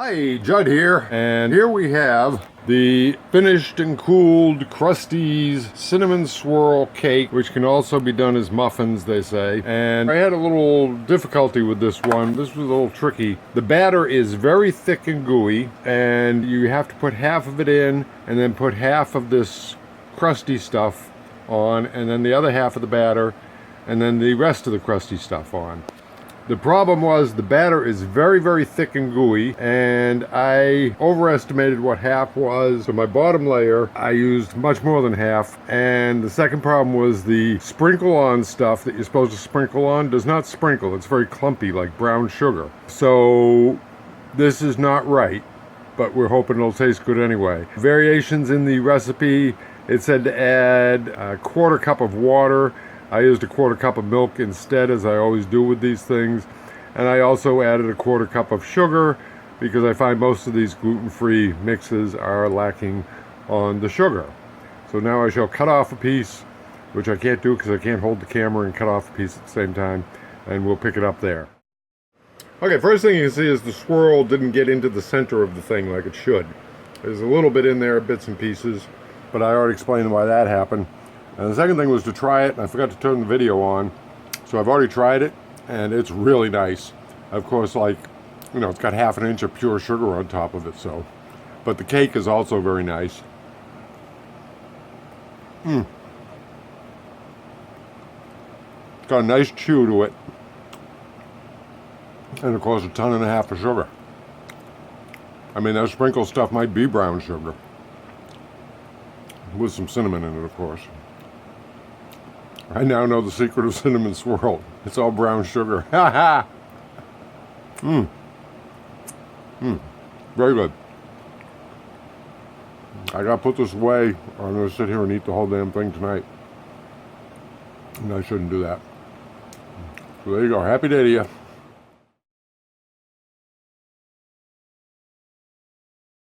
Hi, Judd here, and here we have the finished and cooled Krusty's cinnamon swirl cake, which can also be done as muffins, they say. And I had a little difficulty with this one. This was a little tricky. The batter is very thick and gooey, and you have to put half of it in and then put half of this crusty stuff on, and then the other half of the batter, and then the rest of the crusty stuff on. The problem was the batter is very, very thick and gooey, and I overestimated what half was. So my bottom layer, I used much more than half. And the second problem was the sprinkle on stuff that you're supposed to sprinkle on does not sprinkle. It's very clumpy, like brown sugar. So this is not right, but we're hoping it'll taste good anyway. Variations in the recipe, it said to add a quarter cup of water. I used a quarter cup of milk instead, as I always do with these things. And I also added a quarter cup of sugar because I find most of these gluten-free mixes are lacking on the sugar. So now I shall cut off a piece, which I can't do because I can't hold the camera and cut off a piece at the same time, and we'll pick it up there. Okay, first thing you can see is the swirl didn't get into the center of the thing like it should. There's a little bit in there, bits and pieces, but I already explained why that happened. And the second thing was to try it, and I forgot to turn the video on. So I've already tried it, and it's really nice. Of course, like, you know, it's got half an inch of pure sugar on top of it, so. But the cake is also very nice. It's got a nice chew to it. And of course, 1.5 tons of sugar. I mean, that sprinkle stuff might be brown sugar. With some cinnamon in it, of course. I now know the secret of cinnamon swirl. It's all brown sugar. Ha ha! Very good. I gotta put this away, or I'm gonna sit here and eat the whole damn thing tonight. And I shouldn't do that. So there you go. Happy day to you.